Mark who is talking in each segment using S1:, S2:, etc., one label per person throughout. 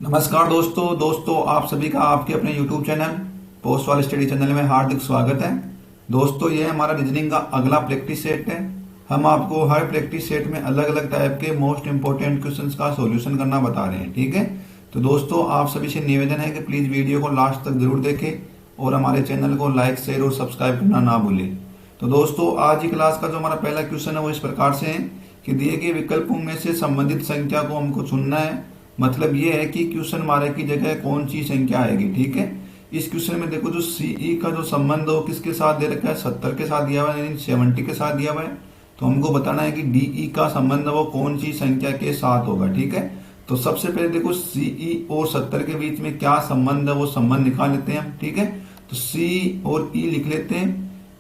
S1: नमस्कार दोस्तों आप सभी का आपके अपने YouTube चैनल पोस्ट वाले स्टडी चैनल में हार्दिक स्वागत है। दोस्तों ये हमारा रीजनिंग का अगला प्रैक्टिस सेट है। हम आपको हर प्रैक्टिस सेट में अलग अलग टाइप के मोस्ट इंपोर्टेंट क्वेश्चंस का सॉल्यूशन करना बता रहे हैं, ठीक है। तो दोस्तों आप सभी से निवेदन है कि प्लीज वीडियो को लास्ट तक जरूर देखें और हमारे चैनल को लाइक शेयर और सब्सक्राइब करना ना भूलें। तो दोस्तों आज की क्लास का जो हमारा पहला क्वेश्चन है वो इस प्रकार से है कि दिए गए विकल्पों में से संबंधित संख्या को हमको चुनना है। मतलब ये है कि क्वेश्चन मारे की जगह कौन सी संख्या आएगी, ठीक है। इस क्वेश्चन में देखो जो सीई का जो संबंध हो किसके साथ दे रखा है, 70 के साथ दिया हुआ है, यानी 70 के साथ दिया हुआ है। तो हमको बताना है कि डीई का संबंध वो कौन सी संख्या के साथ होगा, ठीक है। तो सबसे पहले देखो सीई और 70 के बीच में क्या संबंध है वो संबंध निकाल लेते हैं हम, ठीक है। तो सी और ई लिख लेते हैं।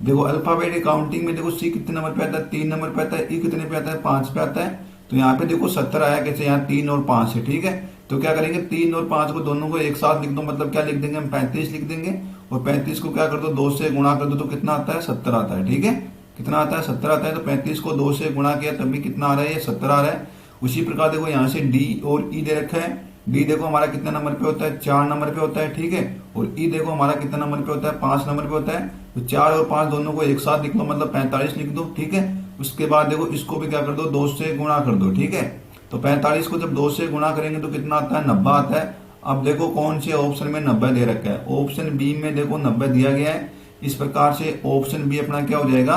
S1: देखो अल्फाबेटिक काउंटिंग में देखो सी कितने नंबर पे आता है, 3 नंबर पे आता है। ई कितने पे आता है, 5 पे आता है। तो यहाँ पे देखो 70 आया कैसे, यहाँ 3 और 5 है, ठीक है। तो क्या करेंगे 3 और 5 को दोनों को एक साथ लिख दो, मतलब क्या लिख देंगे हम 35 लिख देंगे। और 35 को क्या कर दो 2 से गुणा कर दो तो कितना आता है 70 आता है, ठीक है। कितना आता है 70 आता है। तो 35 को 2 से गुणा किया तब भी कितना आ रहा है, ये 70 आ रहा है। उसी प्रकार देखो यहाँ से डी और ई दे रखा है। डी देखो हमारा कितने नंबर पे होता है, 4 नंबर पे होता है, ठीक है। और ई देखो हमारा कितने नंबर पे होता है, 5 नंबर पे होता है। तो 4 और 5 दोनों को एक साथ लिख लो, मतलब 45 लिख दो, ठीक है। उसके बाद देखो इसको भी क्या कर दो 2 से गुणा कर दो, ठीक है। तो 45 को जब 2 से गुणा करेंगे तो कितना आता है 90 आता है। अब देखो कौन से ऑप्शन में 90 दे रखा है, ऑप्शन बी में देखो 90 दिया गया है। इस प्रकार से ऑप्शन बी अपना क्या हो जाएगा,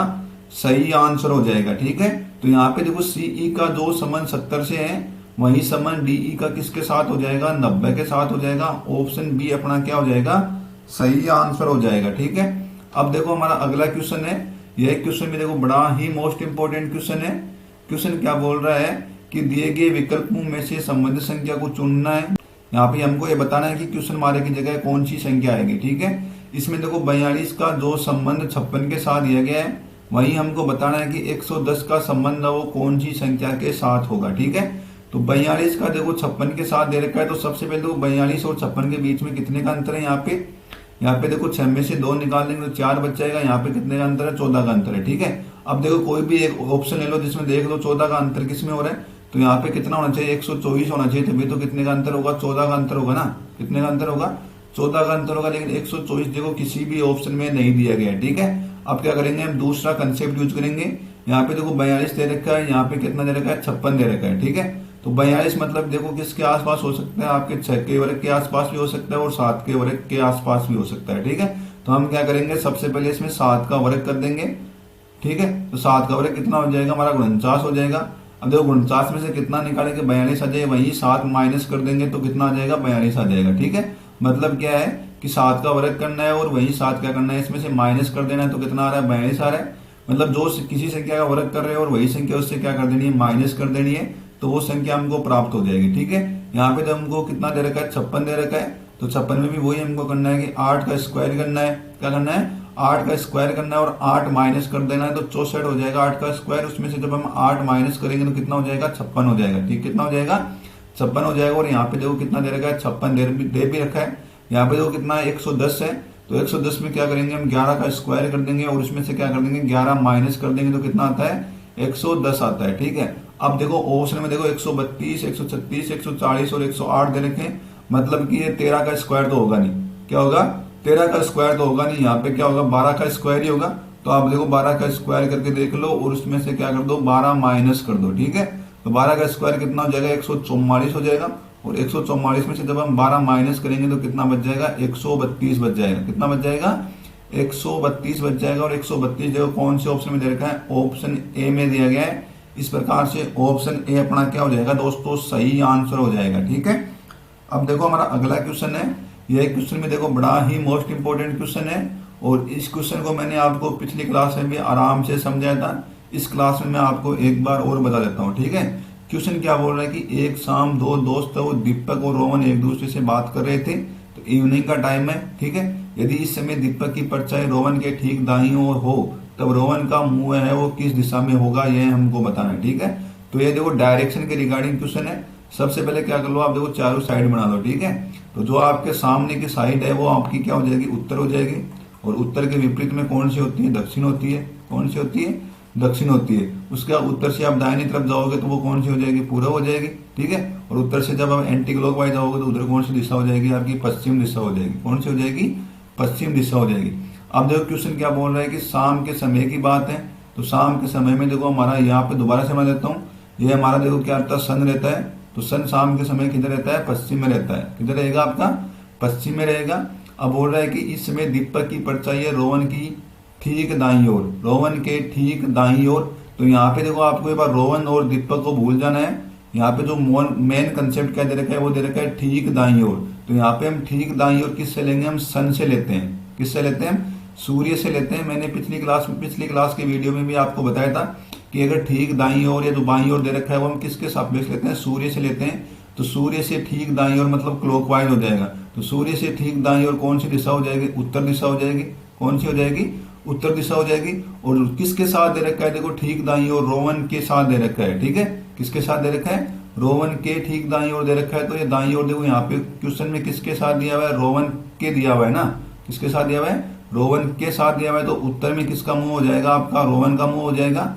S1: सही आंसर हो जाएगा, ठीक है। तो यहाँ पे देखो सीई का जो संबंध 70 से है वही संबंध डीई का किसके साथ हो जाएगा, 90 के साथ हो जाएगा। ऑप्शन बी अपना क्या हो जाएगा, सही आंसर हो जाएगा, ठीक है। अब देखो हमारा अगला क्वेश्चन है। यह क्वेश्चन भी देखो बड़ा ही मोस्ट इंपोर्टेंट क्वेश्चन है। क्वेश्चन क्या बोल रहा है कि दिए गए विकल्पों में से संबंधित संख्या को चुनना है। यहाँ पे हमको ये बताना है कि क्वेश्चन मारे की जगह कौन सी संख्या आएगी, ठीक है। इसमें देखो 42 का जो संबंध 56 के साथ दिया गया है वही हमको बताना है कि 110 का संबंध वो कौन सी संख्या के साथ होगा, ठीक है। तो 42 का देखो 56 के साथ दे रखा है। तो सबसे पहले देखो 42 और 56 के बीच में कितने का अंतर है, यहाँ पे देखो 6 में से 2 निकाल देंगे तो 4 बच जाएगा। यहाँ पे कितने का अंतर है, 14 का अंतर है, ठीक है। अब देखो कोई भी एक ऑप्शन ले लो जिसमें देख लो 14 का अंतर किसमें हो रहा है। तो यहाँ पे कितना होना चाहिए, 124 होना चाहिए, तभी तो कितने का अंतर होगा, 14 का अंतर होगा ना। कितने का अंतर होगा, 14 का अंतर होगा। लेकिन 124 देखो किसी भी ऑप्शन में नहीं दिया गया है, ठीक है। अब क्या करेंगे हम दूसरा कंसेप्ट यूज करेंगे। यहाँ पे देखो 42 दे रखा है, यहाँ पे कितना दे रखा है 56 दे रखा है, ठीक है। तो 42 मतलब देखो किसके आसपास हो सकता है, आपके 6 के वर्ग के आसपास भी हो सकता है और 7 के वर्ग के आसपास भी हो सकता है, ठीक है। तो हम क्या करेंगे सबसे पहले इसमें 7 का वर्ग कर देंगे, ठीक है। तो 7 का वर्ग कितना हो जाएगा, हमारा 49 हो जाएगा। अब देखो 49 में से कितना निकालेंगे 42 आ जाएगा, वही 7 माइनस कर देंगे तो कितना आ जाएगा 42 आ जाएगा, ठीक है। मतलब क्या है कि 7 का वर्ग करना है और वही 7 क्या करना है इसमें से माइनस कर देना है। तो कितना आ रहा है 42 आ रहा है। मतलब जो किसी संख्या का वर्ग कर रहे हो और वही संख्या उससे क्या कर देनी है, माइनस कर देनी है, तो वो संख्या हमको प्राप्त हो जाएगी, ठीक है। यहाँ पे तो हमको कितना दे रखा है 56 दे रखा है। तो 56 में भी वही हमको करना है कि 8 का स्क्वायर करना है। क्या करना है, 8 का स्क्वायर करना है और 8 माइनस कर देना है तो 64 हो जाएगा 8 का स्क्वायर। उसमें से जब हम 8 माइनस करेंगे तो कितना हो जाएगा 56 हो जाएगा, ठीक। कितना हो जाएगा 56 हो जाएगा। और यहाँ पे देखो कितना दे रखा है 56 दे भी रखा है। यहाँ पे देखो कितना है 110 है। तो 110 में क्या करेंगे हम 11 का स्क्वायर कर देंगे और उसमें से क्या कर देंगे 11 माइनस कर देंगे तो कितना आता है 110 आता है, ठीक है। अब देखो ऑप्शन में देखो 132, 136, 140 और 108 दे रखे हैं। मतलब कि ये 13 का स्क्वायर तो होगा नहीं। क्या होगा, 13 का स्क्वायर तो होगा नहीं। यहाँ पे क्या होगा 12 का स्क्वायर ही होगा। तो आप देखो 12 का स्क्वायर करके देख लो और उसमें से क्या कर दो 12 माइनस कर दो, ठीक है। तो 12 का स्क्वायर कितना हो जाएगा 144 हो जाएगा। और 144 में से जब हम 12 माइनस करेंगे तो कितना बच जाएगा 132 बच जाएगा। कितना बच जाएगा 132 बच जाएगा। और 132 देखो कौन से ऑप्शन में दे रखा है, ऑप्शन ए में दिया गया है। इस प्रकार से ऑप्शन ए अपना क्या हो जाएगा दोस्तों, सही आंसर हो जाएगा, ठीक है। अब देखो हमारा अगला क्वेश्चन है। यह क्वेश्चन में देखो बड़ा ही मोस्ट इंपोर्टेंट क्वेश्चन है और इस क्वेश्चन को मैंने आपको पिछली क्लास में भी आराम से समझाया था। इस क्लास में मैं आपको एक बार और बता देता हूँ, ठीक है। क्वेश्चन क्या बोल रहा है कि एक शाम 2 दोस्त वो दीपक और रोहन एक दूसरे से बात कर रहे थे। तो इवनिंग का टाइम है, ठीक है। यदि इस समय दीपक की परछाई रोहन के ठीक दाईं ओर हो तब रोहन का मुंह है वो किस दिशा में होगा, यह हमको बताना है, ठीक है। तो ये देखो डायरेक्शन के रिगार्डिंग क्वेश्चन है। सबसे पहले क्या कर लो आप देखो चारों साइड बना लो, ठीक है। तो जो आपके सामने की साइड है वो आपकी क्या हो जाएगी, उत्तर हो जाएगी। और उत्तर के विपरीत में कौन सी होती है, दक्षिण होती है। कौन सी होती है, दक्षिण होती है। उसके बाद उत्तर से आप दाहिनी तरफ जाओगे तो वो कौन सी हो जाएगी, पूर्व हो जाएगी, ठीक है। और उत्तर से जब आप एंटी क्लॉकवाइज जाओगे तो उधर कौन सी दिशा हो जाएगी, आपकी पश्चिम दिशा हो जाएगी। कौन सी हो जाएगी, पश्चिम दिशा हो जाएगी। अब देखो क्वेश्चन क्या बोल रहा है कि शाम के समय की बात है, तो शाम के समय में देखो हमारा यहाँ पे दोबारा से मैं देता हूँ, ये हमारा देखो क्या रहता है, सन रहता है। तो सन शाम के समय किधर रहता है, पश्चिम में रहता है। किधर रहेगा आपका, पश्चिम में रहेगा। अब बोल रहा है कि इस समय दीपक की परछाई है रोवन की ठीक दाईं ओर, रोवन के ठीक दाईं ओर। तो यहाँ पे देखो आपको एक बार रोवन और दीपक को भूल जाना है। यहाँ पे जो मेन कंसेप्ट क्या दे रखा है, वो दे रखा है ठीक दाईं ओर। तो यहाँ पे हम ठीक दाईं ओर किससे लेंगे, हम सन से लेते हैं। किससे लेते हैं, सूर्य से लेते हैं। मैंने पिछली क्लास के वीडियो में भी आपको बताया था कि अगर ठीक दाईं ओर या जो बाईं ओर दे रखा है वो हम किसके सापेक्ष लेते हैं, सूर्य से लेते हैं। तो सूर्य से ठीक दाईं ओर मतलब क्लॉकवाइज हो जाएगा। तो सूर्य से ठीक दाईं ओर कौन सी दिशा हो जाएगी, उत्तर दिशा हो जाएगी। कौन सी हो जाएगी, उत्तर दिशा हो जाएगी। और किसके साथ दे रखा है, देखो ठीक दाईं ओर रोवन के साथ दे रखा है, ठीक है। किसके साथ दे रखा है, रोवन के ठीक दाईं ओर दे रखा है। तो ये दाईं ओर देखो यहाँ पे क्वेश्चन में किसके साथ दिया हुआ है, रोवन के दिया हुआ है ना। किसके साथ दिया हुआ है, रोवन के साथ दिया हुआ है। तो उत्तर में किसका मुंह हो जाएगा, आपका रोवन का मुंह हो जाएगा।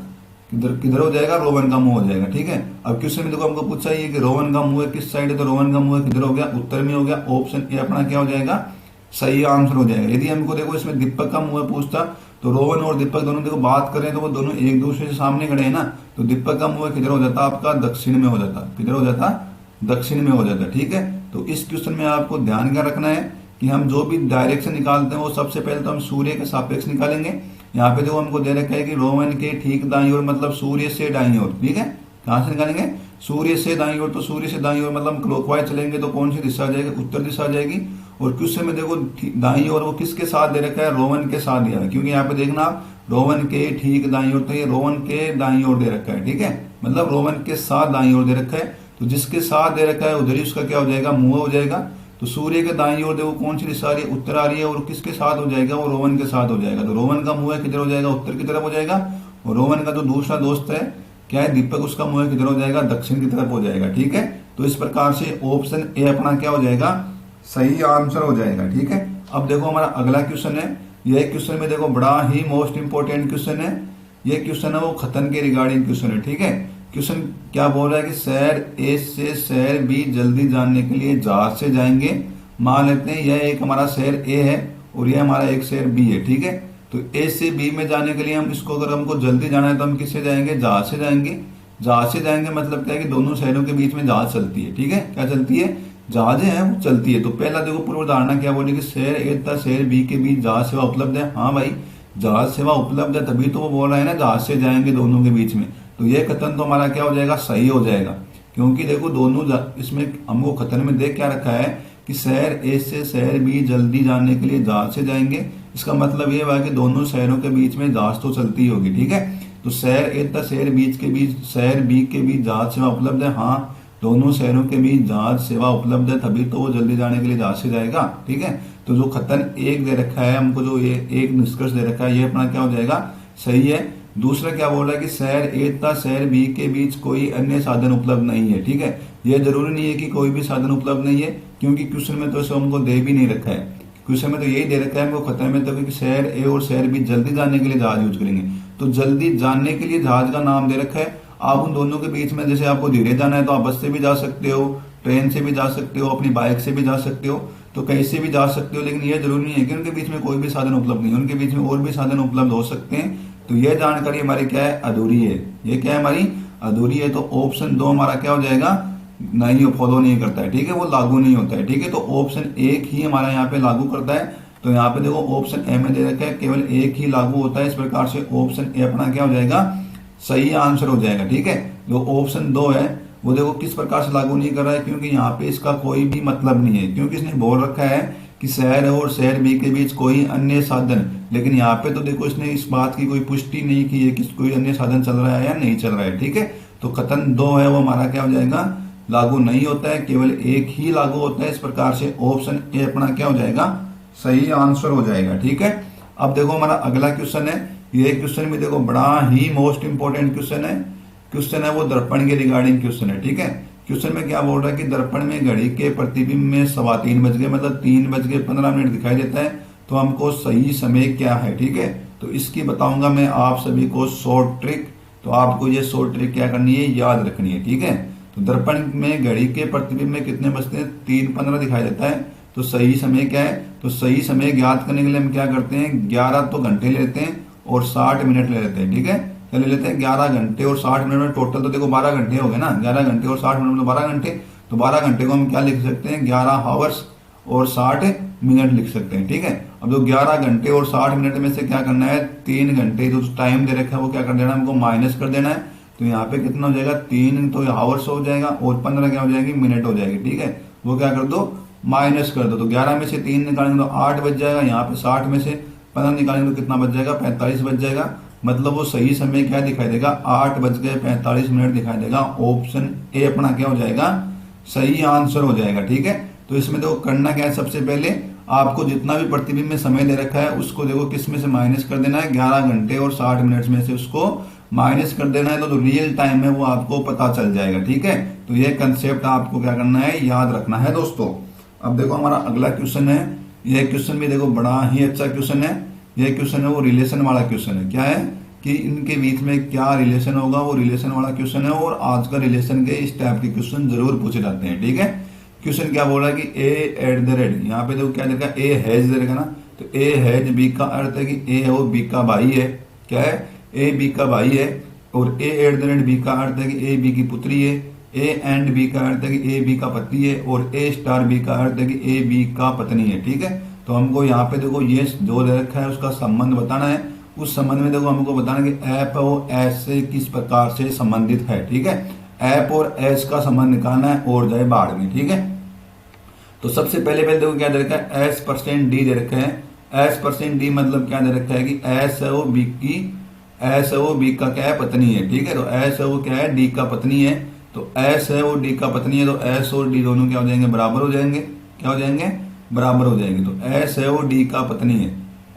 S1: किधर किधर हो जाएगा, रोवन का मुंह हो जाएगा, ठीक है। अब क्वेश्चन में देखो हमको पूछा है कि रोवन का मुंह किस साइड है, तो रोवन का मुंह किधर हो गया, उत्तर में हो गया। ऑप्शन ए अपना क्या हो जाएगा, सही आंसर हो जाएगा। यदि हमको देखो इसमें दीपक का मुंह पूछता तो रोवन और दीपक दोनों देखो बात कर रहे हैं तो वो दोनों एक दूसरे से सामने खड़े हैं ना। तो दीपक का मुंह किधर हो जाता, आपका दक्षिण में हो जाता। किधर हो जाता, दक्षिण में हो जाता, ठीक है। तो इस क्वेश्चन में आपको ध्यान क्या रखना है कि हम जो भी डायरेक्शन निकालते हैं वो सबसे पहले तो हम सूर्य के सापेक्ष निकालेंगे। यहाँ पे देखो हमको दे रखा है कि रोवन के ठीक दाईं ओर मतलब सूर्य से दाईं ओर, ठीक है। कहां से निकालेंगे, सूर्य से दाईं ओर। तो सूर्य से दाईं ओर मतलब क्लॉकवाइज चलेंगे तो कौन सी दिशा आ जाएगी, उत्तर दिशा आ जाएगी। और क्वेश्चन में देखो दाईं ओर वो किसके साथ दे रखा है, रोवन के साथ दिया है। क्योंकि यहाँ पे देखना रोवन के ठीक दाईं ओर, तो ये रोवन के दाईं ओर दे रखा है, ठीक है। मतलब रोवन के साथ दाईं ओर दे रखा है। तो जिसके साथ दे रखा है उधर ही उसका क्या हो जाएगा, मुंह हो जाएगा। तो सूर्य के दाईं ओर देखो कौन सी दिशा आ रही है, उत्तर आ रही है। और किसके साथ हो जाएगा, वो रोवन के साथ हो जाएगा। तो रोवन का मुंह किधर हो जाएगा, उत्तर की तरफ हो जाएगा। और रोवन का जो दूसरा दोस्त है क्या है, दीपक, उसका मुंह किधर हो जाएगा, दक्षिण की तरफ हो जाएगा, ठीक है। तो इस प्रकार से ऑप्शन ए अपना क्या हो जाएगा, सही आंसर हो जाएगा, ठीक है। अब देखो हमारा अगला क्वेश्चन है। यह क्वेश्चन में देखो बड़ा ही मोस्ट इंपोर्टेंट क्वेश्चन है। ये क्वेश्चन है वो खतन के रिगार्डिंग क्वेश्चन है, ठीक है। क्वेश्चन क्या बोल रहा है कि शहर ए से शहर बी जल्दी जानने के लिए जहाज से जाएंगे। मान लेते हैं यह एक हमारा शहर ए है और यह हमारा एक शहर बी है, ठीक है। तो ए से बी में जाने के लिए हम इसको अगर हमको जल्दी जाना है तो हम किससे जाएंगे, जहाज से जाएंगे। जहाज से जाएंगे मतलब क्या है कि दोनों शहरों के बीच में जहाज चलती है, ठीक है। क्या चलती है, जहाजें हैं वो चलती है। तो पहला देखो पूर्व धारणा क्या बोली कि शहर ए तथा शहर बी के बीच जहाज सेवा उपलब्ध है। हाँ भाई, जहाज सेवा उपलब्ध है, तभी तो वो बोल रहा है ना जहाज से जाएंगे दोनों के बीच में। तो ये कथन तो हमारा क्या हो जाएगा, सही हो जाएगा। क्योंकि देखो दोनों इसमें हमको कथन में देख क्या रखा है कि शहर ए से शहर बी जल्दी जाने के लिए जहाज से जाएंगे। इसका मतलब ये हुआ कि दोनों शहरों के बीच में जहाज तो चलती होगी, ठीक है। तो शहर ए तथा शहर बी के बीच जहाज सेवा उपलब्ध है। हाँ, दोनों शहरों के बीच जहाज सेवा उपलब्ध है, तभी तो वो जल्दी जाने के लिए जहाज से जाएगा, ठीक है। तो जो कथन एक दे रखा है हमको, जो ये एक निष्कर्ष दे रखा है, ये अपना क्या हो जाएगा, सही है। दूसरा क्या बोल रहा है कि शहर ए तथा शहर बी के बीच कोई अन्य साधन उपलब्ध नहीं है, ठीक है। ये जरूरी नहीं है कि कोई भी साधन उपलब्ध नहीं है, क्योंकि क्वेश्चन में तो इसको हमको दे भी नहीं रखा है। क्वेश्चन में तो यही दे रखा है हमको खतरे में, तो कि शहर ए और शहर बी जल्दी जाने के लिए जहाज यूज करेंगे। तो जल्दी जाने के लिए जहाज का नाम दे रखा है। आप उन दोनों के बीच में, जैसे आपको धीरे जाना है तो आप बस से भी जा सकते हो, ट्रेन से भी जा सकते हो, अपनी बाइक से भी जा सकते हो, तो कहीं से भी जा सकते हो। लेकिन यह जरूरी नहीं है कि उनके बीच में कोई भी साधन उपलब्ध नहीं है, उनके बीच में और भी साधन उपलब्ध हो सकते हैं। तो यह जानकारी हमारी क्या है, अधूरी है। ये क्या है, हमारी अधूरी है। तो ऑप्शन 2 हमारा क्या हो जाएगा, नहीं, फॉलो नहीं करता है, ठीक है, वो लागू नहीं होता है, ठीक है। तो ऑप्शन 1 ही हमारा यहाँ पे लागू करता है। तो यहाँ पे देखो ऑप्शन ए में दे रखा है केवल एक ही लागू होता है। इस प्रकार से ऑप्शन ए अपना क्या हो जाएगा, सही आंसर हो जाएगा, ठीक है। जो ऑप्शन 2 है वो देखो किस प्रकार से लागू नहीं कर रहा है, क्योंकि यहाँ पे इसका कोई भी मतलब नहीं है, क्योंकि इसने बोल रखा है कि शहर और शहर बी के बीच कोई अन्य साधन। लेकिन यहाँ पे तो देखो इसने इस बात की कोई पुष्टि नहीं की है कि कोई अन्य साधन चल रहा है या नहीं चल रहा है, ठीक है। तो कथन 2 है वो हमारा क्या हो जाएगा, लागू नहीं होता है, केवल एक ही लागू होता है। इस प्रकार से ऑप्शन ए अपना क्या हो जाएगा, सही आंसर हो जाएगा, ठीक है। अब देखो हमारा अगला क्वेश्चन है। ये क्वेश्चन में देखो बड़ा ही मोस्ट इंपोर्टेंट क्वेश्चन है। क्वेश्चन है वो दर्पण के रिगार्डिंग क्वेश्चन है, ठीक है। क्वेश्चन में क्या बोल रहा है कि दर्पण में घड़ी के प्रतिबिंब में 3:15 बज गए, मतलब 3:15 दिखाई देता है। तो हमको सही समय क्या है, ठीक है। तो इसकी बताऊंगा मैं आप सभी को शॉर्ट ट्रिक। तो आपको ये शॉर्ट ट्रिक क्या करनी है, याद रखनी है, ठीक है। तो दर्पण में घड़ी के प्रतिबिंब में कितने बजते हैं, 3:15 दिखाई देता है। तो सही समय क्या है, तो सही समय ज्ञात करने के लिए हम क्या करते हैं, 11 तो घंटे ले लेते हैं और 60 मिनट ले लेते हैं, ठीक है। क्या ले लेते हैं, 11 घंटे और 60 मिनट में टोटल तो देखो 12 घंटे हो गए ना, 11 घंटे और 60 मिनट में 12 घंटे। तो 12 घंटे को हम क्या लिख सकते हैं, 11 हावर्स और 60 मिनट लिख सकते हैं, ठीक है। अब जो 11 घंटे और 60 मिनट में से क्या करना है, 3 घंटे जो टाइम दे रखा है वो क्या कर देना है, हमको माइनस कर देना है। तो यहाँ पे कितना हो जाएगा, 3 तो हावर्स हो जाएगा और 15 क्या हो जाएगी, मिनट हो जाएगी, ठीक है। वो क्या कर दो, माइनस कर दो। तो 11 में से 3 निकालेंगे तो 8 बच जाएगा। यहाँ पे 60 में से 15 निकालेंगे तो कितना बच जाएगा, 45 बच जाएगा। मतलब वो सही समय क्या दिखाई देगा, 8:45 दिखाई देगा। ऑप्शन ए अपना क्या हो जाएगा, सही आंसर हो जाएगा, ठीक है। तो इसमें देखो करना क्या है, सबसे पहले आपको जितना भी प्रतिबिंब में समय दे रखा है उसको देखो किस में से माइनस कर देना है, 11 घंटे और 60 मिनट में से उसको माइनस कर देना है। तो जो रियल टाइम है वो आपको पता चल जाएगा, ठीक है। तो ये कंसेप्ट आपको क्या करना है, याद रखना है दोस्तों। अब देखो हमारा अगला क्वेश्चन है, यह क्वेश्चन भी देखो बड़ा ही अच्छा क्वेश्चन है। यह क्वेश्चन है वो रिलेशन वाला क्वेश्चन है। क्या है कि इनके बीच में क्या रिलेशन होगा, वो रिलेशन वाला क्वेश्चन है। और आज का रिलेशन के इस टाइप के क्वेश्चन जरूर पूछे जाते हैं, ठीक है। क्वेश्चन क्या बोल रहा है कि ए@, यहाँ पे देखो क्या देखा, ए हैज दे रखा ना। तो ए हैज बी का अर्थ है कि ए है वो बी का भाई है। क्या है, ए बी का भाई है। और ए@ बी का अर्थ है कि ए बी की पुत्री है। ए एंड बी का अर्थ है कि ए बी का पति है। और ए बी का अर्थ है कि ए बी का पत्नी है, ठीक है। तो हमको यहाँ पे देखो ये जो दे रखा है उसका संबंध बताना है। उस संबंध में देखो हमको बताना है कि एप और एस से किस प्रकार से संबंधित है, ठीक है। एप और एस का संबंध निकालना है और जाए बाढ़ में, ठीक है। तो सबसे पहले देखो क्या दे रखा है, S%D दे रखा है। S%D मतलब क्या दे रखा है कि एस है वो बी की, एस है वो बी का क्या है, पत्नी है, ठीक है। तो एस है वो क्या है, डी का पत्नी है। तो एस है वो डी का पत्नी है। तो एस और डी दोनों क्या हो जाएंगे, बराबर हो जाएंगे। क्या हो जाएंगे, बराबर हो जाएंगे। तो एस है वो डी का पत्नी है,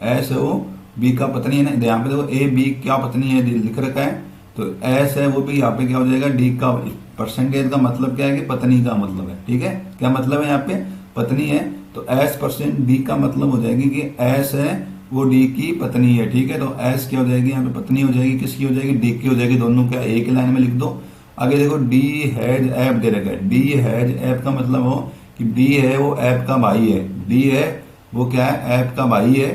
S1: एस है वो बी का पत्नी है ना। यहाँ पे देखो ए बी क्या पत्नी है लिख रखा है। तो एस है वो भी यहाँ पे क्या हो जाएगा, डी का परसेंटेज का मतलब क्या है कि पत्नी का मतलब है, ठीक है। क्या मतलब है, यहाँ पे पत्नी है। तो S% का मतलब हो जाएगी कि एस है वो डी की पत्नी है, ठीक है। तो एस क्या हो जाएगी, यहाँ पे पत्नी हो जाएगी, किसकी हो जाएगी, डी की हो जाएगी। दोनों क्या एक ही लाइन में लिख दो। आगे देखो डी हैज एप दे रखा है। डी हैज एप का मतलब हो कि डी है वो एप का भाई है। डी है वो क्या है, एप का भाई है।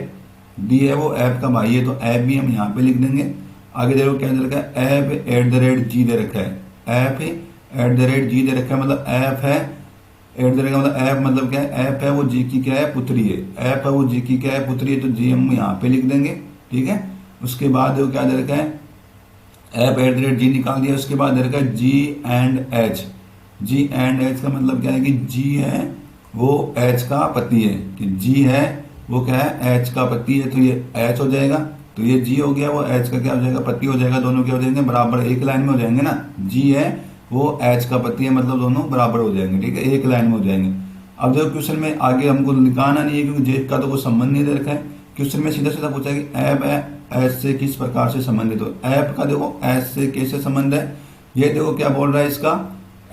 S1: डी है वो एप का भाई है। तो एप भी हम यहाँ पे लिख देंगे। आगे देखो क्या दे रखा है, एप @G दे रखा है। एप @G दे रखा है, मतलब एप है मतलब एप मतलब क्या है, एप है वो जी की क्या है, पुत्री है। एप है वो जी की क्या है, पुत्री है। तो जी हम यहाँ पे लिख देंगे, ठीक है। उसके बाद देखो क्या दे रखा है, एप @G निकाल दिया। उसके बाद दे रखा है G&H। G&H का मतलब क्या है कि G है वो H का पति है, कि G है वो क्या है, H का पति है। तो ये H हो जाएगा। तो ये G हो गया, वो H का क्या हो जाएगा, पति हो जाएगा। दोनों क्या हो जाएंगे, बराबर एक लाइन में हो जाएंगे ना। G है वो H का पति है, मतलब दोनों बराबर हो जाएंगे, ठीक है, एक लाइन में हो जाएंगे। अब देखो क्वेश्चन में आगे हमको लिखाना नहीं है क्योंकि J का तो कोई संबंध नहीं दे रखा है। क्वेश्चन में सीधा सीधा पूछा है कि ऐप है एस से किस प्रकार से संबंधित हो। ऐप का देखो एस से कैसे संबंध है, ये देखो क्या बोल रहा है इसका,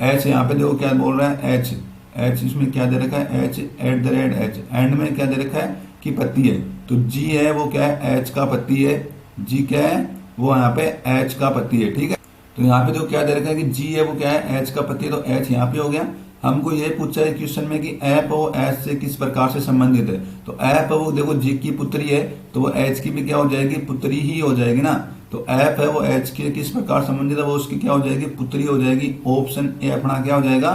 S1: एच यहाँ पे देखो क्या बोल रहा है, एच एच इसमें क्या दे रखा है, एच @H एंड में क्या दे रखा है कि पति है। तो जी है वो क्या है, एच का पति है। जी क्या है, वो यहाँ पे एच का पति है, ठीक है। तो यहाँ पे देखो क्या दे रखा है कि जी है वो क्या है, एच का पति है। तो एच यहाँ पे हो गया। हमको ये पूछा है क्वेश्चन में कि एप और एच से किस प्रकार से संबंधित है। तो एप है वो देखो जी की पुत्री है, तो वो एच की भी क्या हो जाएगी, पुत्री ही हो जाएगी ना। तो एप है वो एच के किस प्रकार संबंधित है, वो उसकी क्या हो जाएगी, पुत्री हो जाएगी। ऑप्शन ए अपना क्या हो जाएगा,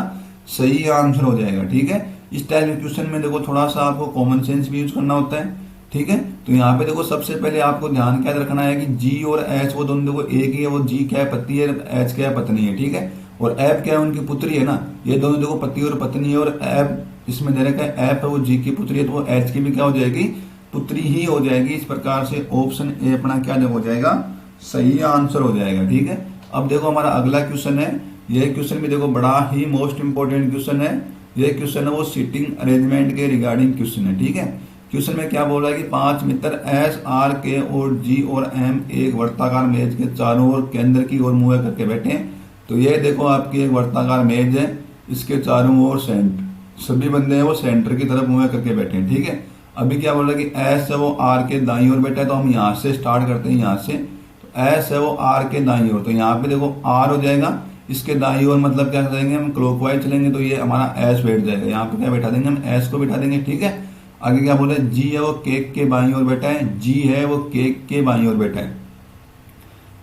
S1: सही आंसर हो जाएगा, ठीक है। इस टाइप के क्वेश्चन में देखो थोड़ा सा आपको कॉमन सेंस भी यूज करना होता है, ठीक है। तो यहाँ पे देखो सबसे पहले आपको ध्यान क्या रखना है कि जी और एच वो दोनों देखो एक ही है। वो जी क्या है, पति है, एच क्या है, पत्नी है, ठीक है। और ऐप क्या है, उनकी पुत्री है ना। ये दोनों देखो पति और पत्नी है। और ऐप इसमें दे रखा है ऐप है वो जी की पुत्री है, तो वो एच की भी क्या हो जाएगी, पुत्री ही हो जाएगी। इस प्रकार से ऑप्शन ए अपना क्या हो जाएगा, सही आंसर हो जाएगा, ठीक है। अब देखो हमारा अगला क्वेश्चन है। यह क्वेश्चन भी देखो बड़ा ही मोस्ट इंपोर्टेंट क्वेश्चन है। यह क्वेश्चन है वो सीटिंग अरेंजमेंट के रिगार्डिंग क्वेश्चन है, ठीक है। क्वेश्चन में क्या बोल रहा है कि 5 मित्र एस, आर, के और जी और एम एक वर्ताकार मेज के चारों ओर केंद्र की ओर मुंह करके बैठे हैं। तो ये देखो आपकी एक वर्ताकार मेज है, इसके चारों ओर सभी बंदे हैं वो सेंटर की तरफ मुंह करके बैठे हैं, ठीक है। अभी क्या बोल रहा है कि एस है वो आर के दाईं ओर बेटा है, तो हम यहाँ से स्टार्ट करते हैं, यहाँ से तो एस है वो आर के दाईं ओर, तो यहाँ पे देखो आर हो जाएगा, इसके दाईं ओर मतलब क्या करेंगे हम क्लॉकवाइज चलेंगे तो ये हमारा एस बैठ जाएगा, यहाँ पे क्या बैठा देंगे हम एस को बैठा देंगे। ठीक है, आगे क्या बोल रहे हैं, जी है वो केक के बाईं ओर बैठा है, जी है वो केक के बाईं ओर बैठा है,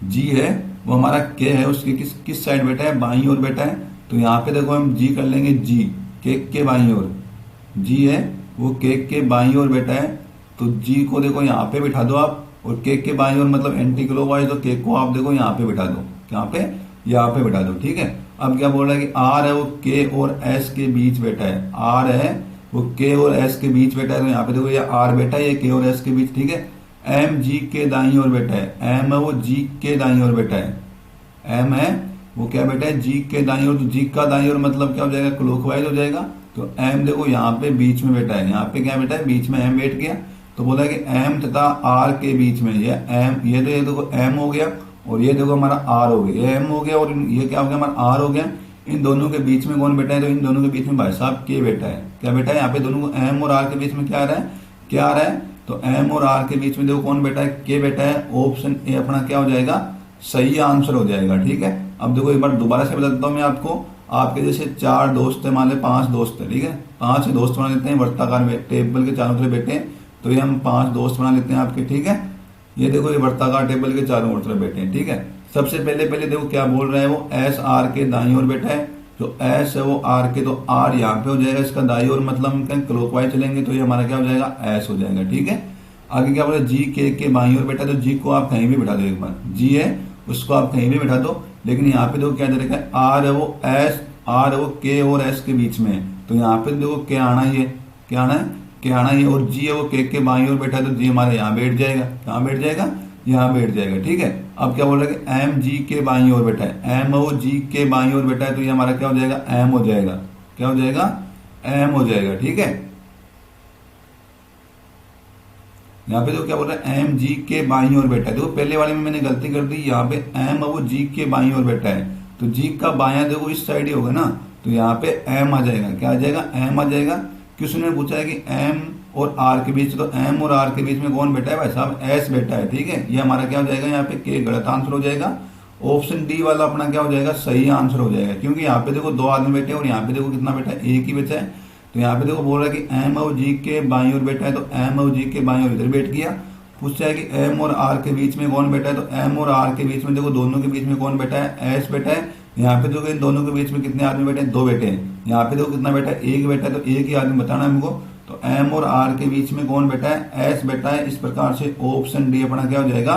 S1: जी है वो हमारा के है उसके किस साइड बैठा है, बाईं ओर बैठा है। तो यहाँ पे देखो हम जी कर लेंगे, जी केक के बाईं ओर, जी है वो केक के बाईं ओर बैठा है, तो जी को देखो यहाँ पे बिठा दो आप, और केक के बाईं ओर मतलब एंटी क्लॉकवाइज, तो केक को आप देखो यहाँ पे बिठा दो, यहाँ पे बिठा दो। ठीक है, अब क्या बोल रहा है कि आर है वो के और एस के बीच बैठा है, आर है वो के और एस के बीच बैठा है, तो यहाँ पे देखो ये आर बैठा है, ये के और एस के बीच। ठीक है, एम जी के दाईं ओर बैठा है, एम है वो जी के दाईं ओर बैठा है, एम है वो क्या बैठा है, जी के दाईं ओर, तो जी का दाईं ओर मतलब क्या हो जाएगा, क्लॉकवाइज हो जाएगा। तो एम देखो यहाँ पे बीच में बैठा है, यहाँ पे क्या बैठा है, बीच में एम बैठ गया, तो बोला कि एम तथा आर के बीच में ये एम, ये तो ये देखो एम हो गया, और ये देखो हमारा आर हो गया, ये एम हो गया और ये क्या हो गया हमारा आर हो गया। इन दोनों के बीच में कौन बैठा है, तो इन दोनों के बीच में भाई साहब के बैठा है, क्या बैठा है, यहाँ पे दोनों को एम और आर के बीच में क्या आ रहा है, क्या आ रहा है, तो एम और आर के बीच में देखो कौन बैठा है, के बैठा है। ऑप्शन ए अपना क्या हो जाएगा, सही आंसर हो जाएगा। ठीक है, अब देखो एक बार दोबारा से बता देता हूँ मैं आपको, आपके जैसे 4 दोस्त है, मान ले 5 दोस्त है, ठीक है, 5 दोस्त बना लेते हैं, वर्ताकार टेबल के चारों तरफ बैठे हैं, तो ये हम 5 दोस्त बना लेते हैं आपके। ठीक है, ये देखो ये वर्ताकार टेबल के चारों तरफ बैठे हैं। ठीक है, सबसे पहले देखो क्या बोल रहा है, वो एस आर के दाईं ओर बैठा है, तो एस है वो आर के, तो आर यहाँ पे हो जाएगा, इसका दाईं ओर मतलब हम कहीं क्लॉकवाइज चलेंगे तो ये हमारा क्या हो जाएगा, एस हो जाएगा। ठीक है, आगे क्या बोल रहा है, जी के बाईं ओर बैठा है, तो जी को आप कहीं भी बैठा दो, एक बार जी है उसको आप कहीं भी बैठा दो, लेकिन यहाँ पे देखो क्या दे रखा है, आर है वो एस, आर है वो के और एस के बीच में है, तो यहाँ पे देखो क्या आना ही है, क्या आना है, क्या आना ही है, और जी है वो के बाईं ओर बैठा है, तो जी हमारा यहाँ बैठ जाएगा, कहाँ बैठ जाएगा, यहाँ बैठ जाएगा। ठीक है, अब क्या बोल रहा है कि एम जी के बाईं ओर बैठा है, एम वो जी के बाईं ओर बैठा है, तो ये हमारा क्या हो जाएगा, एम हो जाएगा, क्या हो जाएगा, एम हो जाएगा। ठीक है, यहाँ पे तो क्या बोल रहा है, एम जी के बाईं ओर बैठा है, देखो पहले वाले में मैंने गलती कर दी, यहाँ पे एम वो जी के बाईं ओर बैठा है, तो जी का बायां देखो इस साइड ही होगा ना, तो यहाँ पे एम आ जाएगा, क्या आ जाएगा, एम आ जाएगा। क्वेश्चन ने पूछा है कि एम और आर के बीच, तो एम और आर के बीच में कौन बैठा है भाई साहब, एस बैठा है। ठीक है, ये हमारा क्या हो जाएगा, यहाँ पे के गलत आंसर हो जाएगा, ऑप्शन डी वाला अपना क्या हो जाएगा, सही आंसर हो जाएगा, क्योंकि यहाँ पे देखो 2 आदमी बैठे हैं और यहाँ पे देखो कितना बैठा है, एक ही बचा है। तो यहाँ पे देखो बोल रहा है कि एम और जी के बाईं ओर बैठा है, तो एम और जी के बाईं ओर इधर बैठ गया। पूछता है कि एम और आर के बीच में कौन बैठा है, तो एम और आर के बीच में देखो दोनों के बीच में कौन बैठा है, एस बैठा है। यहाँ पे देखो इन दोनों के बीच में कितने आदमी बैठे हैं, 2 बैठे हैं। यहाँ पे देखो कितना बैठा है, एक बैठा है, तो एक ही आदमी बताना है हमको। तो एम और आर के बीच में कौन बैठा है, एस बैठा है। इस प्रकार से ऑप्शन डी अपना क्या हो जाएगा,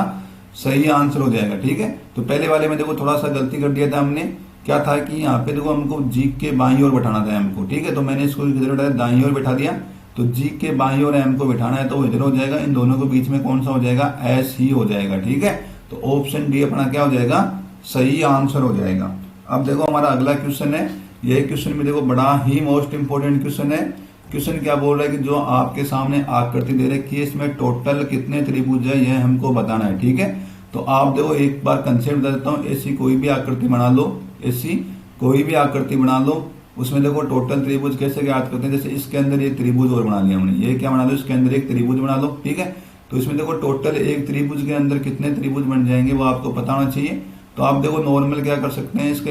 S1: सही आंसर हो जाएगा। ठीक है, तो पहले वाले में देखो थोड़ा सा गलती कर दिया था हमने, क्या था कि यहाँ पे देखो हमको जी के बाईं ओर बैठाना था एम को। ठीक है, तो मैंने इसको इधर बैठाया, दाईं ओर बैठा दिया, तो जी के बाईं ओर एम को बैठाना है तो इधर हो जाएगा, इन दोनों के बीच में कौन सा हो जाएगा, एस ही हो जाएगा। ठीक है, तो ऑप्शन डी अपना क्या हो जाएगा, सही आंसर हो जाएगा। अब देखो हमारा अगला क्वेश्चन है, ये क्वेश्चन में देखो बड़ा ही मोस्ट इंपोर्टेंट क्वेश्चन है। क्वेश्चन क्या बोल रहा है कि जो आपके सामने आकृति दे रखी है, इसमें टोटल कितने त्रिभुज है यह हमको बताना है। ठीक है, तो आप देखो एक बार कंसेप्ट बता देता हूँ, ऐसी कोई भी आकृति बना लो, ऐसी कोई भी आकृति बना लो, उसमें देखो टोटल त्रिभुज कैसे ज्ञात करते हैं। जैसे इसके अंदर एक त्रिभुज और बना लिया हमने, ये क्या बना लो, इसके अंदर एक त्रिभुज बना लो। ठीक है, तो इसमें देखो टोटल एक त्रिभुज के अंदर कितने त्रिभुज बन जाएंगे वो आपको पता होना चाहिए। तो आप देखो नॉर्मल क्या कर सकते हैं, इसके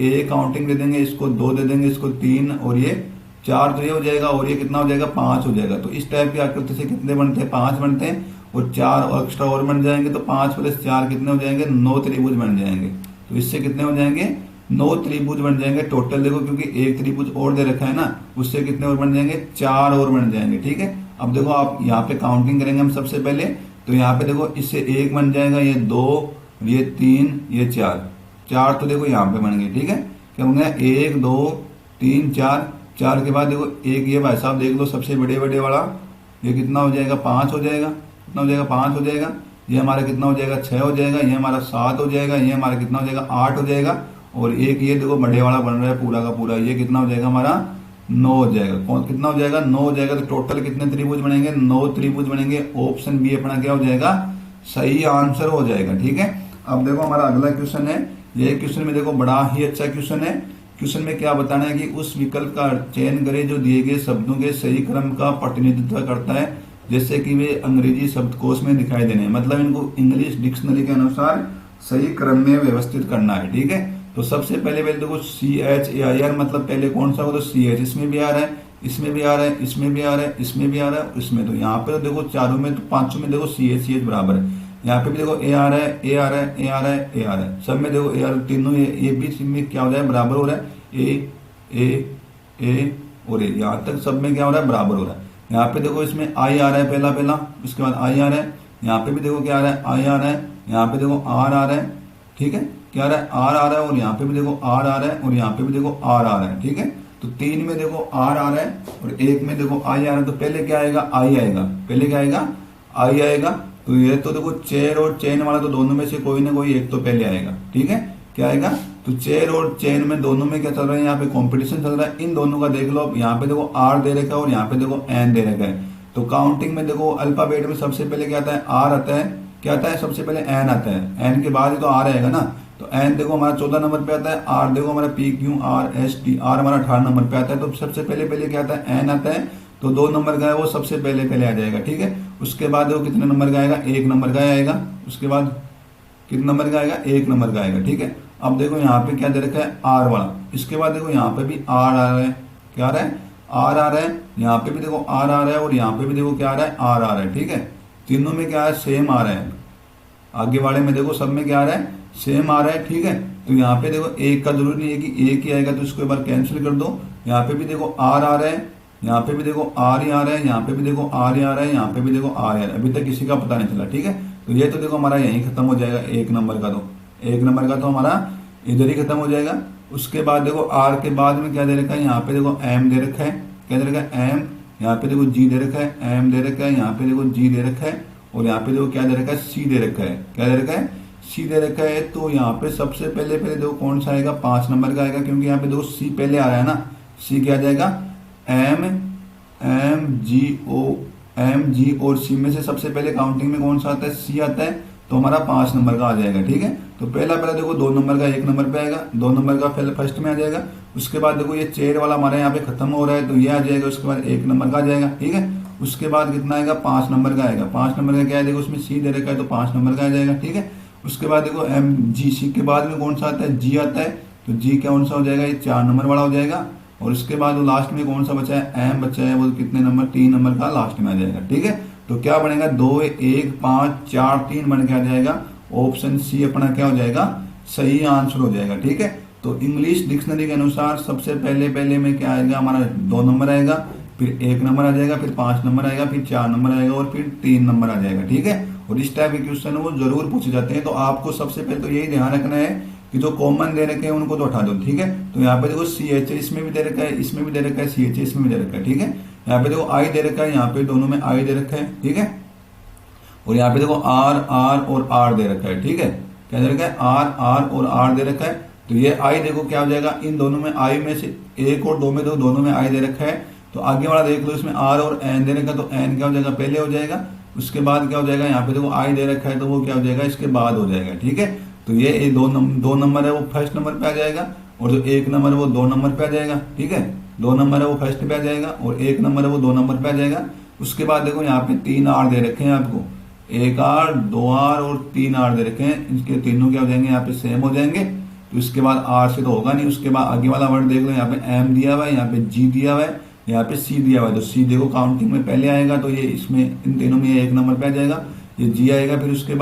S1: ए काउंटिंग दे देंगे, इसको 2 दे देंगे, इसको 3 और ये 4, तो ये हो जाएगा, और ये कितना हो जाएगा, 5 हो जाएगा। तो इस टाइप की आकृति से कितने बनते हैं, 5 बनते हैं, और 4 एक्स्ट्रा और बन जाएंगे, तो 5 + 4 कितने हो जाएंगे, 9 त्रिभुज बन जाएंगे। तो इससे कितने हो जाएंगे, 9 त्रिभुज बन जाएंगे टोटल। देखो क्योंकि एक त्रिभुज और दे रखा है ना, उससे कितने और बन जाएंगे, 4 और बन जाएंगे। ठीक है, अब देखो आप यहाँ पे काउंटिंग करेंगे हम सबसे पहले, तो यहाँ पे देखो इससे 1 बन जाएगा, ये 2, ये 3, ये 4 तो देखो यहाँ पे बन गए। ठीक है, क्या बन गया, 1 2 3 4 के बाद देखो एक ये भाई साहब देख लो सबसे बड़े वाला, ये कितना हो जाएगा, 5 हो जाएगा, कितना हो जाएगा, 5 हो जाएगा। ये हमारा कितना हो जाएगा, 6 हो जाएगा। ये हमारा 7 हो जाएगा। ये हमारा कितना हो जाएगा, 8 हो जाएगा। और एक ये देखो बड़े वाला बन रहा है पूरा का पूरा, ये कितना हो जाएगा हमारा, 9 हो जाएगा। कौन कितना हो जाएगा, 9 हो जाएगा। तो टोटल कितने त्रिभुज बनेंगे, 9 त्रिभुज बनेंगे। ऑप्शन बी अपना क्या हो जाएगा, सही आंसर हो जाएगा। ठीक है, अब देखो हमारा अगला क्वेश्चन है, ये क्वेश्चन में देखो बड़ा ही अच्छा क्वेश्चन है। क्वेश्चन में क्या बताना है कि उस विकल्प का चयन करें जो दिए गए शब्दों के सही क्रम का प्रतिनिधित्व करता है, जैसे कि वे अंग्रेजी शब्दकोश में दिखाई देने हैं। मतलब इनको इंग्लिश डिक्शनरी के अनुसार सही क्रम में व्यवस्थित करना है। ठीक है, तो सबसे पहले देखो CHAIR, मतलब पहले कौन सा होगा, तो CH इसमें भी आ रहा है, इसमें भी आ रहा है, इसमें भी आ रहा है, इसमें भी आ रहा है, इसमें। तो यहाँ पे तो देखो चारों में, तो पांचों में देखो CH बराबर है। यहाँ पे भी देखो A आ रहा है, A आ रहा है, A आ रहा है, A आ रहा है, सब में देखो A आ रहा है, तीनों ये बीच में क्या हो रहा है, बराबर हो रहा है, A और A, यहाँ तक सब में क्या हो रहा है, बराबर हो रहा है। यहाँ पे देखो इसमें I आ रहा है पहला, इसके बाद I आ रहा है, यहाँ पे भी देखो क्या आ रहा है, I आ रहा है, यहाँ पे देखो R आ रहा है। ठीक है, क्या आ रहा है, R आ रहा है, और यहाँ पे भी देखो R आ रहा है, और यहाँ पे भी देखो R आ रहा है। ठीक है, तो 3 में देखो R आ रहा है और 1 में देखो I आ रहा है। तो पहले क्या आएगा, I आएगा, पहले क्या आएगा, I आएगा। तो ये तो देखो चेयर और चेन वाला, तो दोनों में से कोई ना कोई एक तो पहले आएगा। ठीक है, क्या आएगा, तो चेयर और चेन में दोनों में क्या चल रहा है, यहाँ पे कंपटीशन चल रहा है। इन दोनों का देख लो, अब यहाँ पे देखो R दे रखा है और यहाँ पे देखो N दे रखा है। तो काउंटिंग में देखो अल्फाबेट में सबसे पहले क्या आता है, R आता है, क्या आता है, सबसे पहले N आता है, N के बाद ही तो R आएगा ना। तो N देखो हमारा 14 नंबर पे आता है, R देखो हमारा PQRST, R हमारा 18 नंबर पे आता है। तो सबसे पहले क्या आता है, N आता है। तो 2 नंबर का है वो सबसे पहले आ जाएगा। ठीक है, उसके बाद देखो कितने नंबर का आएगा, 1 नंबर का आएगा। उसके बाद कितने नंबर का आएगा, 1 नंबर का आएगा। ठीक है, अब देखो यहाँ पे क्या दे रखा है, R वाला। इसके बाद देखो यहाँ पे भी R आ रहा है, क्या आ रहा है, R आ रहा है, यहाँ पे भी देखो R आ रहा है, और यहाँ पे भी देखो क्या आ रहा है, R आ रहा है। ठीक है, तीनों में क्या है, सेम आ रहा है। आगे वाले में देखो सब में क्या आ रहा है, सेम आ रहा है। ठीक है, तो यहाँ पे देखो एक का जरूरी नहीं है कि एक ही आएगा, तो इसको एक बार कैंसिल कर दो। यहाँ पे भी देखो R आ रहा है, यहाँ पे भी देखो R ही आ रहा है, यहाँ पे भी देखो R ही आ रहा है, यहाँ पे भी देखो R आ रहा है। अभी तक किसी का पता नहीं चला। ठीक है, तो ये तो देखो हमारा यहीं खत्म हो जाएगा, 1 नंबर का। तो 1 नंबर का तो हमारा इधर ही खत्म हो जाएगा। उसके बाद देखो R के बाद में क्या दे रखा है, यहाँ पे देखो M दे रखा है, क्या दे रखा है, M। यहाँ पे देखो G दे रखा है, M दे रखा है, यहाँ पे देखो G दे रखा है, और यहाँ पे देखो क्या दे रखा है, C दे रखा है, क्या दे रखा है, C दे रखा है। तो यहाँ पे सबसे पहले देखो कौन सा आएगा, 5 नंबर का आएगा, क्योंकि यहाँ पे देखो C पहले आ रहा है ना। C क्या आ जाएगा, M G और C में से सबसे पहले काउंटिंग में कौन सा आता है, C आता है। तो हमारा 5 नंबर का आ जाएगा। ठीक है, तो पहला देखो 2 नंबर का 1 नंबर पे आएगा, 2 नंबर का पहले फर्स्ट में आ जाएगा। उसके बाद देखो ये चेयर वाला हमारे यहाँ पे खत्म हो रहा है, तो ये आ जाएगा। उसके बाद 1 नंबर का आ जाएगा। ठीक है, उसके बाद कितना आएगा, 5 नंबर का आएगा। 5 नंबर का क्या है, देखो उसमें C दे रखा है, तो 5 नंबर का आ जाएगा। ठीक है, उसके बाद देखो MGC के बाद में कौन सा आता है, G आता है। तो G कौन सा हो जाएगा, ये 4 नंबर वाला हो जाएगा। और उसके बाद लास्ट में कौन सा बचा है, M बचा है, वो कितने नंबर, 3 नंबर का लास्ट में आ जाएगा। ठीक है, तो क्या बनेगा, 2 1 5 4 3 बन के आ जाएगा। ऑप्शन C अपना क्या हो जाएगा, सही आंसर हो जाएगा। ठीक है, तो इंग्लिश डिक्शनरी के अनुसार सबसे पहले में क्या आएगा, हमारा 2 नंबर आएगा, फिर 1 नंबर आ जाएगा, फिर 5 नंबर आएगा, फिर 4 नंबर आएगा, और फिर 3 नंबर आ जाएगा। ठीक है, और इस टाइप के क्वेश्चन वो जरूर पूछे जाते हैं। तो आपको सबसे पहले तो यही ध्यान रखना है कि जो कॉमन दे रखे हैं उनको तो हटा दो। ठीक है, तो यहाँ पे देखो CH इसमें भी दे रखा है, इसमें भी दे रखा है, CH इसमें भी दे रखा है। ठीक है, यहाँ पे देखो I दे रखा है, यहाँ पे दोनों में I दे रखा है। ठीक है, और यहाँ पे देखो R और R दे रखा है। ठीक है, क्या दे रखा है, R और R दे रखा है। तो ये I देखो क्या हो जाएगा, इन दोनों में I में से 1 और 2 में तो दोनों में I दे रखा है। तो आगे वाला देख लो, इसमें R और N दे रखा है, तो N क्या हो जाएगा, पहले हो जाएगा। उसके बाद क्या हो जाएगा, यहाँ पे देखो I दे रखा है, तो वो क्या हो जाएगा, इसके बाद हो जाएगा। ठीक है, तो ये 2 नंबर है वो फर्स्ट नंबर पे आ जाएगा, और जो 1 नंबर है वो 2 नंबर पे आ जाएगा। ठीक है, 2 नंबर है वो फर्स्ट पे आ जाएगा, और 1 नंबर है वो 2 नंबर पे आ जाएगा। उसके बाद देखो यहाँ पे 3 R दे रखे हैं आपको, 1 R 2 R और 3 R दे रखे हैं। इनके तीनों क्या हो जाएंगे, यहाँ पे सेम हो जाएंगे। तो इसके बाद R से तो होगा नहीं। उसके बाद आगे वाला वर्ड देख लो, यहाँ पे M दिया हुआ है, यहाँ पे G दिया हुआ है, यहाँ पे C दिया हुआ है। तो C देखो काउंटिंग में पहले आएगा, तो ये इसमें इन तीनों में 1 नंबर पे आ जाएगा, ये G आएगा। फिर उसके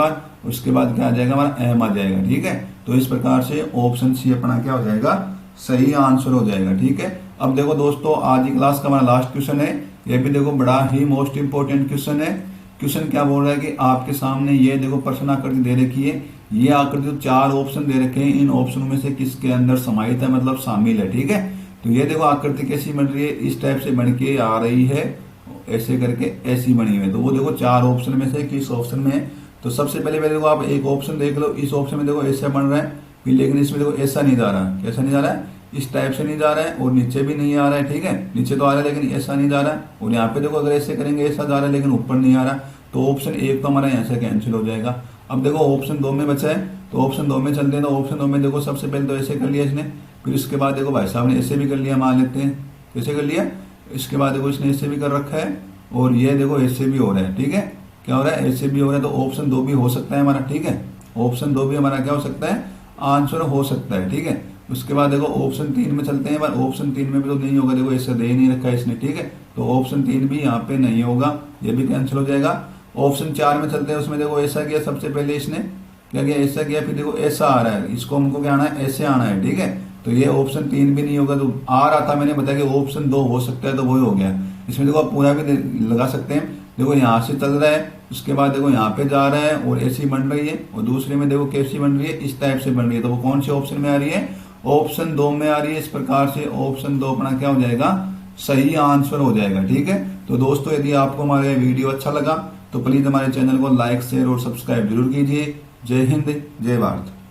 S1: बाद क्या आ जाएगा, हमारा M आ जाएगा। ठीक है, तो इस प्रकार से ऑप्शन C अपना क्या हो जाएगा, सही आंसर हो जाएगा। ठीक है, अब देखो दोस्तों, आज की क्लास का हमारा लास्ट क्वेश्चन है। ये भी देखो बड़ा ही मोस्ट इंपोर्टेंट क्वेश्चन है। क्वेश्चन क्या बोल रहा है कि आपके सामने ये देखो प्रश्न आकृति दे रखी है। ये आकृति तो 4 ऑप्शन दे रखे हैं, इन ऑप्शनों में से किसके अंदर समाहित है, मतलब शामिल है। ठीक है, तो ये देखो आकृति कैसी बन रही है, इस टाइप से बन के आ रही है, ऐसे करके ऐसी बनी हुई है। तो वो देखो 4 ऑप्शन में से किस ऑप्शन में है। तो सबसे पहले देखो आप एक ऑप्शन देख लो, इस ऑप्शन में देखो ऐसा बन रहा है, फिर लेकिन इसमें देखो ऐसा नहीं जा रहा है। कैसा नहीं जा रहा है, इस टाइप से नहीं जा रहा है, और नीचे भी नहीं आ रहा है। ठीक है, नीचे तो आ रहा है लेकिन ऐसा नहीं जा रहा है। और यहाँ पे देखो अगर ऐसे करेंगे ऐसा जा रहा है, लेकिन ऊपर नहीं आ रहा। तो ऑप्शन 1 तो हमारा यहाँ से कैंसिल हो जाएगा। अब देखो ऑप्शन 2 में बचा है, तो ऑप्शन 2 में चलते हैं। तो ऑप्शन 2 में देखो सबसे पहले तो ऐसे कर लिया इसने, फिर इसके बाद देखो भाई साहब ने ऐसे भी कर लिया, मान लेते हैं कैसे कर लिया। इसके बाद देखो इसने ऐसे भी कर रखा है और ये देखो ऐसे भी हो रहा है, ठीक है। क्या हो रहा है, ऐसे भी हो रहा है। तो ऑप्शन 2 भी हो सकता है हमारा, ठीक है। ऑप्शन 2 भी हमारा क्या हो सकता है, आंसर हो सकता है, ठीक है। उसके बाद देखो ऑप्शन 3 में चलते हैं। ऑप्शन 3 में भी तो नहीं होगा, देखो ऐसे दे ही नहीं रखा है इसने, ठीक है। तो ऑप्शन 3 भी यहाँ पे नहीं होगा, ये भी कैंसिल हो जाएगा। ऑप्शन 4 में चलते हैं, उसमें देखो ऐसा किया सबसे पहले इसने, क्या किया, ऐसा किया, फिर देखो ऐसा आ रहा है, इसको हमको क्या आना है, ऐसे आना है, ठीक है। तो ये ऑप्शन 3 भी नहीं होगा। तो आ रहा था, मैंने बताया कि ऑप्शन 2 हो सकता है, तो वही हो गया। इसमें देखो आप पूरा भी लगा सकते हैं। देखो यहाँ से चल रहा है, उसके बाद देखो यहाँ पे जा रहा है और ऐसी बन रही है, और दूसरे में देखो कैसी बन रही है, इस टाइप से बन रही है। तो वो कौन से ऑप्शन में आ रही है, ऑप्शन 2 में आ रही है। इस प्रकार से ऑप्शन 2 अपना क्या हो जाएगा, सही आंसर हो जाएगा, ठीक है। तो दोस्तों यदि आपको हमारा वीडियो अच्छा लगा तो प्लीज हमारे चैनल को लाइक, शेयर और सब्सक्राइब जरूर कीजिए। जय हिंद, जय भारत।